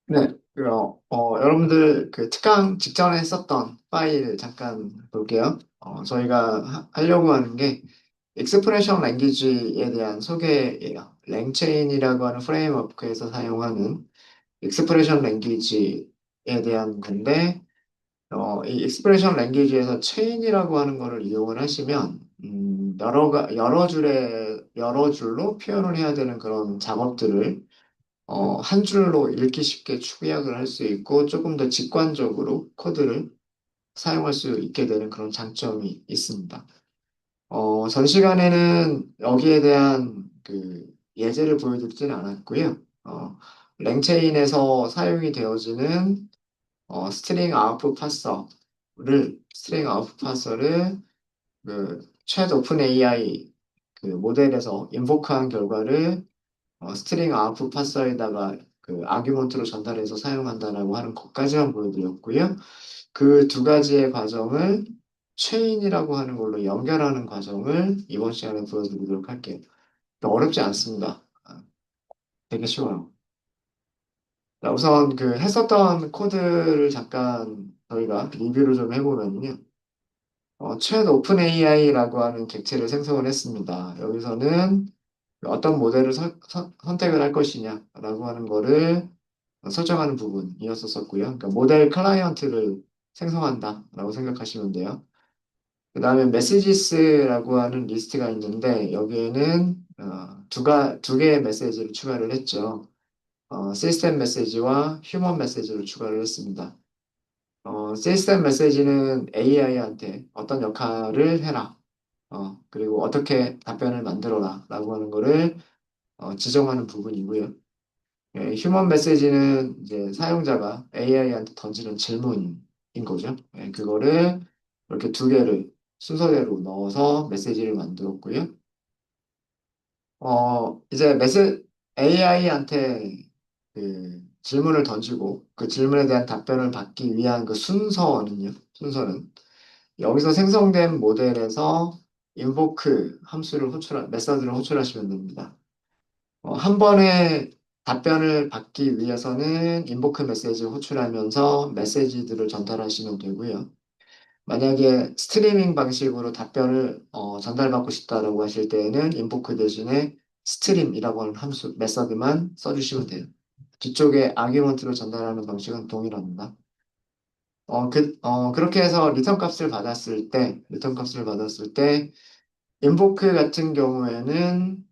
네, 여러분들 그 특강 직전에 썼던 파일 잠깐 볼게요. 저희가 하려고 하는 게 익스프레션 랭귀지에 대한 소개예요. 랭체인이라고 하는 프레임워크에서 사용하는 익스프레션 랭귀지에 대한 건데, 이 익스프레션 랭귀지에서 체인이라고 하는 거를 이용을 하시면, 여러 줄로 표현을 해야 되는 그런 작업들을 한 줄로 읽기 쉽게 축약을 할 수 있고 조금 더 직관적으로 코드를 사용할 수 있게 되는 그런 장점이 있습니다. 전 시간에는 여기에 대한 그 예제를 보여드리지는 않았고요. 랭체인에서 사용이 되어지는 스트링 아웃풋 파서를 그챗 오픈 AI 그 모델에서 인보크한 결과를 스트링 아웃풋 파서에다가 그 아규먼트로 전달해서 사용한다라고 하는 것까지만 보여드렸고요. 그 두 가지의 과정을 체인이라고 하는 걸로 연결하는 과정을 이번 시간에 보여드리도록 할게요. 어렵지 않습니다. 되게 쉬워요. 자, 우선 그 했었던 코드를 잠깐 저희가 리뷰를 좀 해보면요. 챗 오픈 AI라고 하는 객체를 생성을 했습니다. 여기서는 어떤 모델을 선택을 할 것이냐라고 하는 거를 설정하는 부분이었었고요. 그러니까 모델 클라이언트를 생성한다라고 생각하시면 돼요. 그 다음에 메시지스라고 하는 리스트가 있는데 여기에는 두 개의 메시지를 추가를 했죠. 시스템 메시지와 휴먼 메시지를 추가를 했습니다. 시스템 메시지는 AI한테 어떤 역할을 해라. 그리고 어떻게 답변을 만들어라. 라고 하는 거를 지정하는 부분이고요. 휴먼 메시지는 이제 사용자가 AI한테 던지는 질문인 거죠. 그거를 이렇게 두 개를 순서대로 넣어서 메시지를 만들었고요. 이제 AI한테 그 질문을 던지고 그 질문에 대한 답변을 받기 위한 그 순서는 여기서 생성된 모델에서 invoke 메서드를 호출하시면 됩니다. 한 번에 답변을 받기 위해서는 인보크 메시지 호출하면서 메시지들을 전달하시면 되고요. 만약에 스트리밍 방식으로 답변을 전달받고 싶다라고 하실 때에는 인보크 대신에 스트림이라고 하는 메서드만 써주시면 돼요. 뒤쪽에 아규먼트로 전달하는 방식은 동일합니다. 그렇게 해서 리턴 값을 받았을 때, 인보크 같은 경우에는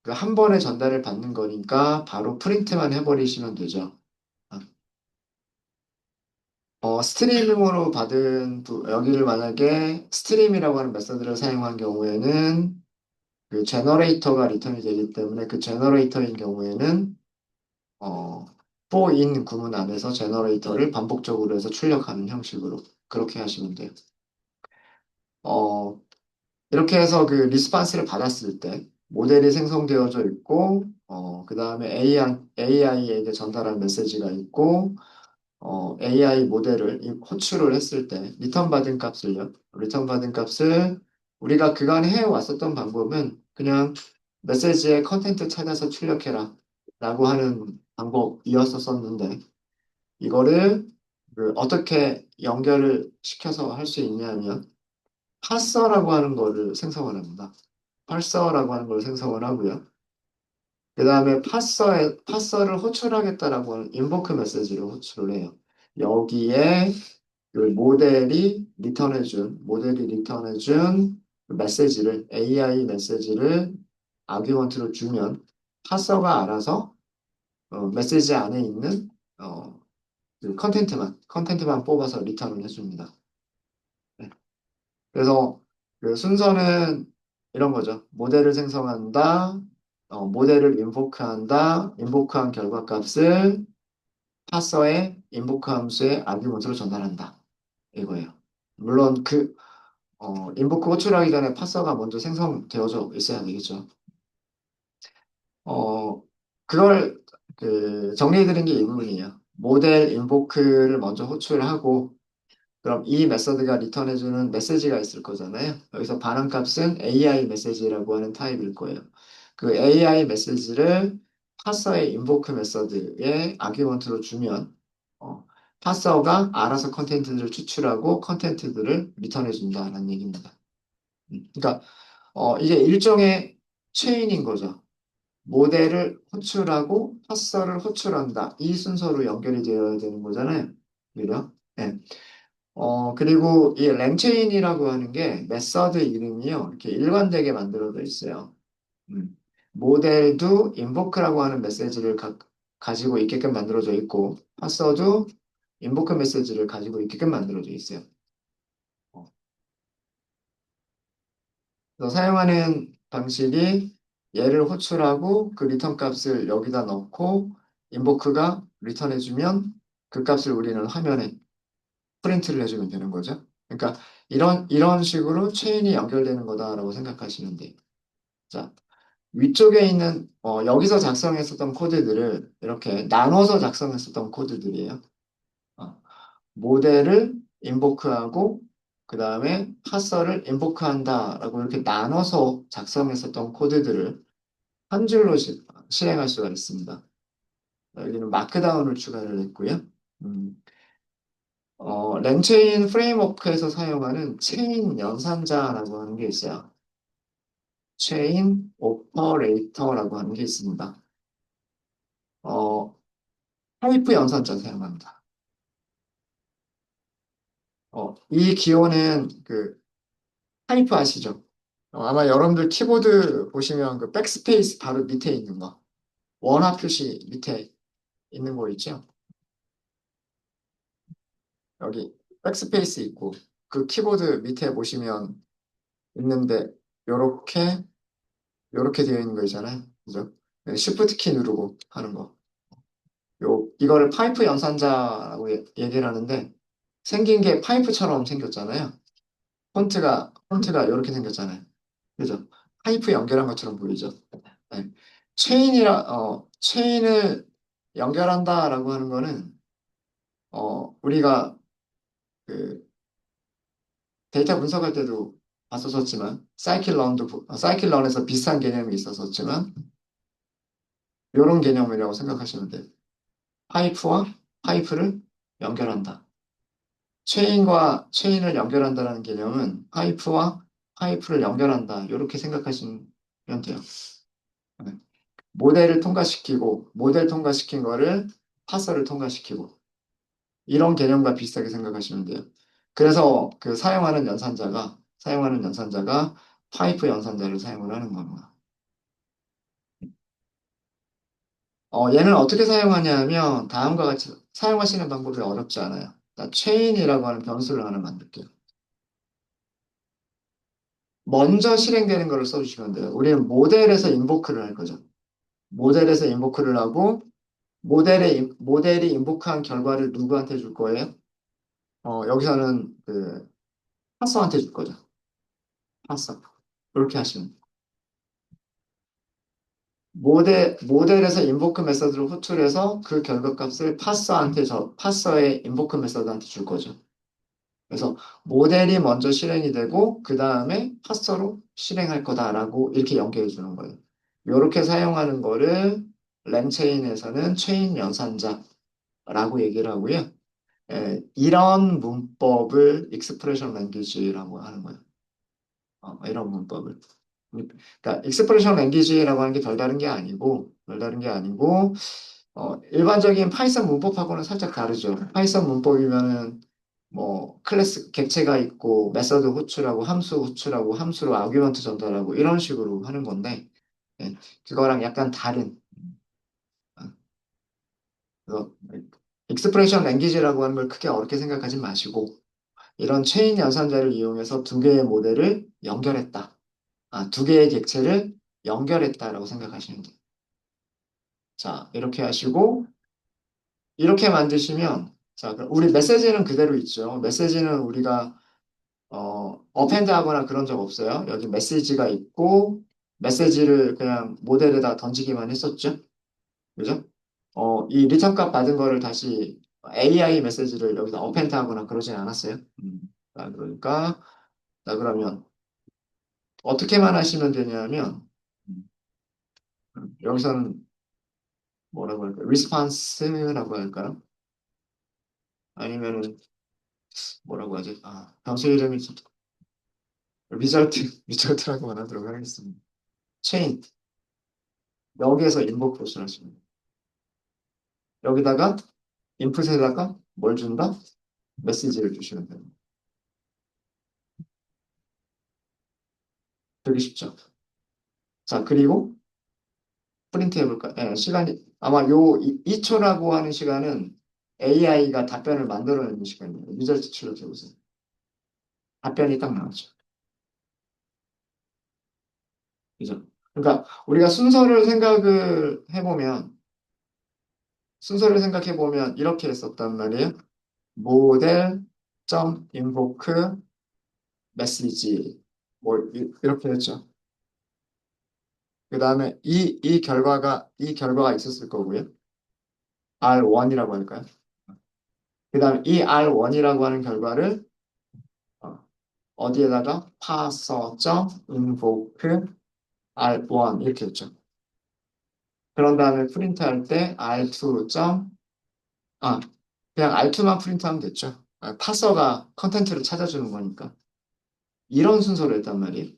그 한 번에 전달을 받는 거니까 바로 프린트만 해버리시면 되죠. 여기를 만약에 스트림이라고 하는 메서드를 사용한 경우에는 그 제너레이터가 리턴이 되기 때문에 그 제너레이터인 경우에는 어, for in 구문 안에서 제너레이터를 반복적으로 해서 출력하는 형식으로 그렇게 하시면 돼요. 어, 이렇게 해서 그 리스판스를 받았을 때 모델이 생성되어져 있고 그 다음에 AI에게 전달한 메시지가 있고 AI 모델을 호출을 했을 때 리턴 받은 값을 우리가 그간 해왔었던 방법은 그냥 메시지의 컨텐트 찾아서 출력해라 라고 하는 방법이었었는데 이거를 어떻게 연결을 시켜서 할 수 있냐면 파서라고 하는 거를 생성을 합니다. parser라고 하는 걸 생성을 하고요. 그 다음에 파서를 호출하겠다라고 하는 인보크 메시지를 호출을 해요. 여기에 그 모델이 리턴해준 AI 메시지를 아규먼트로 주면 파서가 알아서 메시지 안에 있는 그 컨텐트만 뽑아서 리턴을 해줍니다. 네. 그래서 그 순서는 이런 거죠. 모델을 생성한다, 모델을 인보크한 결과값을 파서의 인보크 함수의 아규먼트로 전달한다. 이거예요. 물론 인보크 호출하기 전에 파서가 먼저 생성되어져 있어야 되겠죠. 어, 그걸 정리해드린 게 이 부분이에요. 모델 인보크를 먼저 호출하고 그럼 이 메서드가 리턴해주는 메시지가 있을 거잖아요. 여기서 반응값은 AI 메시지라고 하는 타입일 거예요. 그 AI 메시지를 파서의 인보크 메서드에 아규먼트로 주면 어, 파서가 알아서 컨텐츠들을 추출하고 컨텐츠들을 리턴해 준다는 얘기입니다. 그러니까 이게 일종의 체인인 거죠. 모델을 호출하고 파서를 호출한다. 이 순서로 연결이 되어야 되는 거잖아요. 그죠? 네. 그리고 이 랭체인이라고 하는 게 메서드 이름이요. 이렇게 일관되게 만들어져 있어요. 음. 모델도 인보크라고 하는 메시지를 가지고 있게끔 만들어져 있고, 파서도 인보크 메시지를 가지고 있게끔 만들어져 있어요. 어. 그래서 사용하는 방식이 얘를 호출하고 그 리턴 값을 여기다 넣고 인보크가 리턴해주면 그 값을 우리는 화면에 프린트를 해주면 되는 거죠. 그러니까 이런 식으로 체인이 연결되는 거다라고 생각하시면 돼요. 자, 위쪽에 있는 여기서 작성했었던 코드들을 이렇게 나눠서 작성했었던 코드들이에요. 어, 모델을 인보크하고 그 다음에 파서를 인보크한다라고 이렇게 나눠서 작성했었던 코드들을 한 줄로 실행할 수가 있습니다. 여기는 마크다운을 추가를 했고요. 음, 랭체인 프레임워크에서 사용하는 체인 연산자라고 하는 게 있어요. 체인 오퍼레이터라고 하는 게 있습니다. 어, 파이프 연산자 사용합니다. 이 기호는 그 파이프 아시죠? 아마 여러분들 키보드 보시면 그 백스페이스 바로 밑에 있는 거, 원화 표시 밑에 있는 거 있죠? 여기 백스페이스 있고 그 키보드 밑에 보시면 있는데 요렇게 요렇게 되어 있는 거 있잖아요. 그죠? 쉬프트 키 누르고 하는 거. 이거를 파이프 연산자라고 얘기를 하는데 생긴 게 파이프처럼 생겼잖아요. 폰트가 이렇게 생겼잖아요. 그죠? 파이프 연결한 것처럼 보이죠? 네. 체인을 연결한다라고 하는 거는, 우리가 그 데이터 분석할 때도 봤었지만, 사이클런에서 비슷한 개념이 있었었지만, 이런 개념이라고 생각하시면 돼요. 파이프와 파이프를 연결한다. 체인과 체인을 연결한다는 개념은 파이프와 파이프를 연결한다. 이렇게 생각하시면 돼요. 네. 모델 통과시킨 거를 파서를 통과시키고, 이런 개념과 비슷하게 생각하시면 돼요. 그래서 그 사용하는 연산자가 파이프 연산자를 사용을 하는 겁니다. 얘는 어떻게 사용하냐 하면 다음과 같이 사용하시는 방법이 어렵지 않아요. 체인이라고 하는 변수를 하나 만들게요. 먼저 실행되는 거를 써주시면 돼요. 우리는 모델에서 인보크를 할 거죠. 모델에서 인보크를 하고 모델이 인보크한 결과를 누구한테 줄 거예요? 여기서는 그 파서한테 줄 거죠. 파서. 그렇게 하시면 돼요. 모델에서 인보크 메서드를 호출해서 그 결과값을 파서의 인보크 메서드한테 줄 거죠. 그래서 모델이 먼저 실행이 되고 그 다음에 파서로 실행할 거다라고 이렇게 연결해 주는 거예요. 이렇게 사용하는 거를 램체인에서는 체인 연산자라고 얘기를 하고요. 이런 문법을 익스프레션 랭귀지라고 하는 거예요. 이런 문법을. 그러니까 익스프레션 랭귀지라고 하는 게 별다른 게 아니고 일반적인 파이썬 문법하고는 살짝 다르죠. 파이썬 문법이면은 뭐 클래스 객체가 있고 메서드 호출하고 함수 호출하고 함수로 아규먼트 전달하고 이런 식으로 하는 건데 예, 그거랑 약간 다른 어, 그래서 익스프레션 랭귀지라고 하는 걸 크게 어렵게 생각하지 마시고 이런 체인 연산자를 이용해서 두 개의 모델을 연결했다. 두 개의 객체를 연결했다라고 생각하시면 돼요. 자, 이렇게 하시고 이렇게 만드시면 자, 그럼 우리 메시지는 그대로 있죠. 메시지는 우리가 어펜드 하거나 그런 적 없어요. 여기 메시지가 있고 메시지를 그냥 모델에다 던지기만 했었죠. 그죠? 이 리턴 값 받은 거를 다시 AI 메시지를 여기다 어펜드 하거나 그러진 않았어요. 자, 그러니까 그러면 어떻게만 하시면 되냐면 여기서는 뭐라고 할까요? 리스판스라고 할까요? 아니면은 뭐라고 하지? 변수 이름이 리절트, 리절트라고 하도록 하겠습니다. 체인, 여기에서 인복 보수를 하시면 돼요. 여기다가 인풋에다가 뭘 준다? 메시지를 주시면 됩니다. 되게 쉽죠? 자, 그리고 프린트 해볼까? 예, 시간이, 아마 2초라고 하는 시간은 AI가 답변을 만들어내는 시간이에요. 리절트 출력해보세요. 답변이 딱 나오죠. 그죠? 그러니까 우리가 순서를 생각해보면 이렇게 했었단 말이에요. 모델 점 invoke 메시지 뭐 이렇게 했죠. 그 다음에 이 결과가 있었을 거고요. R1이라고 할까요? 그 다음에 이 R1이라고 하는 결과를 어디에다가 parser 점 invoke R1 이렇게 했죠. 그런 다음에 프린트할 때 R2 점 아, 그냥 R2만 프린트하면 됐죠. 파서가 컨텐츠를 찾아주는 거니까. 이런 순서로 했단 말이에요.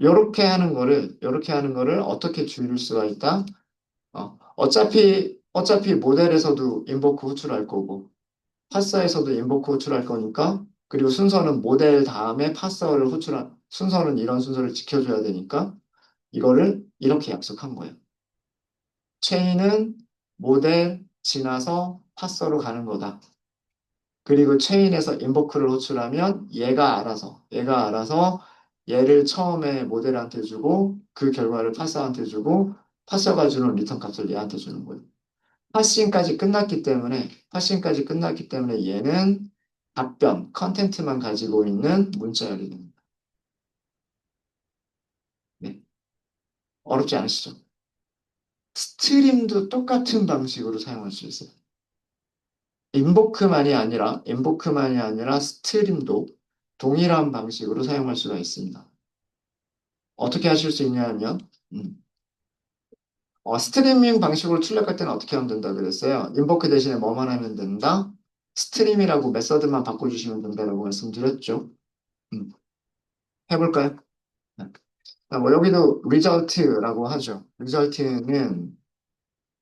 요렇게 하는 거를 어떻게 줄일 수가 있다? 어차피 모델에서도 인버크 호출할 거고, 파서에서도 인버크 호출할 거니까, 그리고 순서는 모델 다음에 순서는 이런 순서를 지켜줘야 되니까, 이거를 이렇게 약속한 거예요. 체인은 모델 지나서 파서로 가는 거다. 그리고 체인에서 인버크를 호출하면 얘가 알아서 얘를 처음에 모델한테 주고 그 결과를 파서한테 주고 파서가 주는 리턴 값을 얘한테 주는 거예요. 파싱까지 끝났기 때문에 얘는 컨텐트만 가지고 있는 문자열이 됩니다. 네. 어렵지 않으시죠? 스트림도 똑같은 방식으로 사용할 수 있어요. 인보크만이 아니라 스트림도 동일한 방식으로 사용할 수가 있습니다. 어떻게 하실 수 있냐면, 음, 스트리밍 방식으로 출력할 때는 어떻게 하면 된다 그랬어요? 인보크 대신에 뭐만 하면 된다? 스트림이라고 메서드만 바꿔주시면 된다라고 말씀드렸죠. 음, 해볼까요? 네. 뭐 여기도 result라고 하죠. result는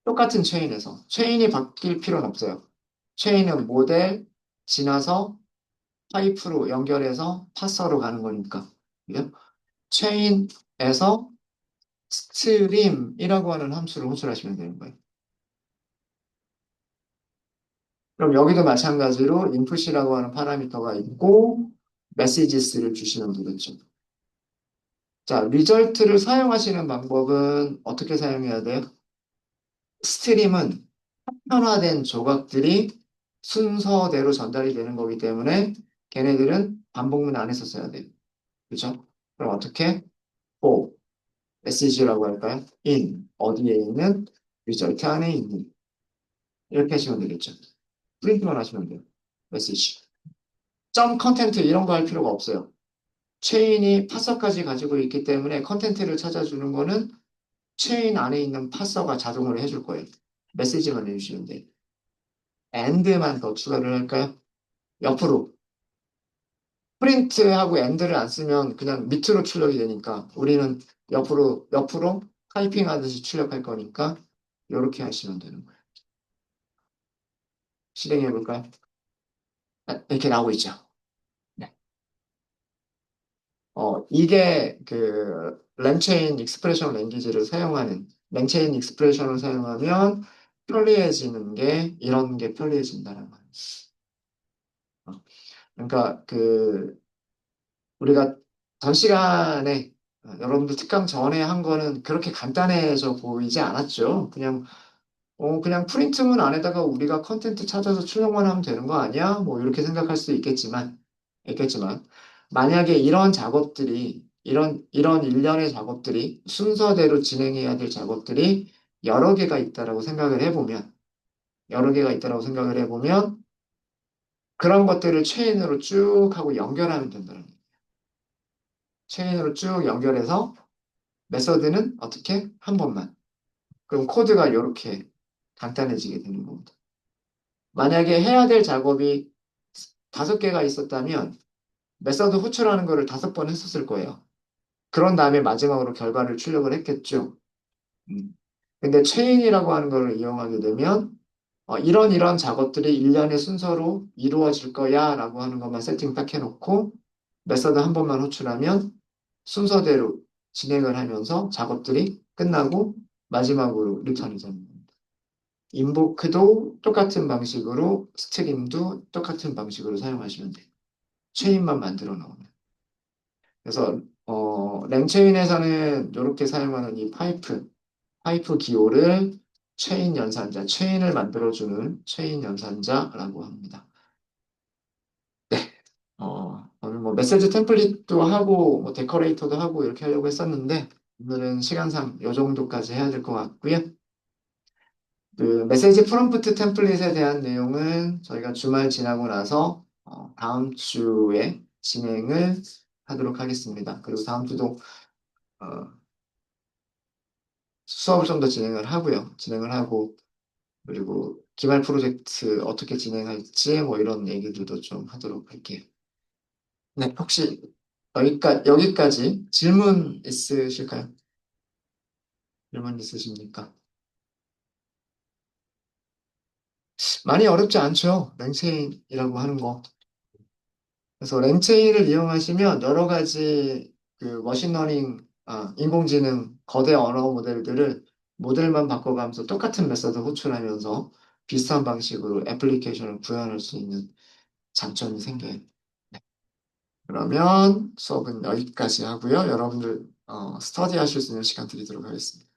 똑같은 체인이 바뀔 필요는 없어요. 체인은 모델 지나서 파이프로 연결해서 파서로 가는 거니까. 그죠? 체인에서 스트림이라고 하는 함수를 호출하시면 되는 거예요. 그럼 여기도 마찬가지로 input이라고 하는 파라미터가 있고 messages를 주시면 되겠죠. 자, 리절트를 사용하시는 방법은 어떻게 사용해야 돼요? 스트림은 편화된 조각들이 순서대로 전달이 되는 거기 때문에 걔네들은 반복문 안에서 써야 돼요. 그죠? 그럼 어떻게? for message라고 할까요? 어디에 있는 리절트 안에 있는 이렇게 하시면 되겠죠. 프린트만 하시면 돼요. 메시지. 점 컨텐트 이런 거 할 필요가 없어요. 체인이 파서까지 가지고 있기 때문에 컨텐트를 찾아주는 거는 체인 안에 있는 파서가 자동으로 해줄 거예요. 메시지만 해주시면 돼요. and만 더 추가를 할까요? 옆으로. 프린트하고 and를 안 쓰면 그냥 밑으로 출력이 되니까 우리는 옆으로 타이핑 하듯이 출력할 거니까 이렇게 하시면 되는 거예요. 실행해 볼까요? 이렇게 나오고 있죠. 네. 이게 그 랭체인 익스프레션을 사용하면 편리해지는 게 이런 게 편리해진다는 거예요. 어, 그러니까 우리가 전 시간에 여러분들 특강 전에 한 거는 그렇게 간단해져 보이지 않았죠. 그냥 프린트문 안에다가 우리가 컨텐트 찾아서 출력만 하면 되는 거 아니야? 뭐 이렇게 생각할 수도 있겠지만, 만약에 이런 일련의 작업들이 순서대로 진행해야 될 작업들이 여러 개가 있다라고 생각을 해보면, 여러 개가 있다라고 생각을 해보면, 그런 것들을 체인으로 쭉 하고 연결하면 된다는 거예요. 체인으로 쭉 연결해서 메서드는 어떻게? 한 번만. 그럼 코드가 이렇게 간단해지게 되는 겁니다. 만약에 해야 될 작업이 5개가 있었다면 메서드 호출하는 거를 5번 했었을 거예요. 그런 다음에 마지막으로 결과를 출력을 했겠죠. 음. 근데 체인이라고 하는 걸 이용하게 되면 이런 작업들이 일련의 순서로 이루어질 거야 라고 하는 것만 세팅 딱 해놓고 메서드 한 번만 호출하면 순서대로 진행을 하면서 작업들이 끝나고 마지막으로 리턴이 됩니다. 인보크도 똑같은 방식으로 스트림도 똑같은 방식으로 사용하시면 돼요. 체인만 만들어 놓으면. 그래서 랭체인에서는 이렇게 사용하는 이 파이프 기호를 체인 연산자, 체인을 만들어주는 체인 연산자라고 합니다. 오늘 뭐 메시지 템플릿도 하고 뭐 데코레이터도 하고 이렇게 하려고 했었는데 오늘은 시간상 이 정도까지 해야 될 것 같고요. 그 메시지 프롬프트 템플릿에 대한 내용은 저희가 주말 지나고 나서 다음 주에 진행을 하도록 하겠습니다. 그리고 다음 주도 어, 수업을 좀 더 진행을 하고요. 진행을 하고 그리고 기말 프로젝트 어떻게 진행할지 뭐 이런 얘기들도 좀 하도록 할게요. 네, 혹시 여기까지 질문 있으실까요? 질문 있으십니까? 많이 어렵지 않죠? 랭체인이라고 하는 거. 그래서 랭체인을 이용하시면 여러 가지 그 머신러닝, 인공지능 거대 언어 모델들을 모델만 바꿔가면서 똑같은 메서드 호출하면서 비슷한 방식으로 애플리케이션을 구현할 수 있는 장점이 생겨요. 네. 그러면 수업은 여기까지 하고요. 여러분들 스터디 하실 수 있는 시간 드리도록 하겠습니다.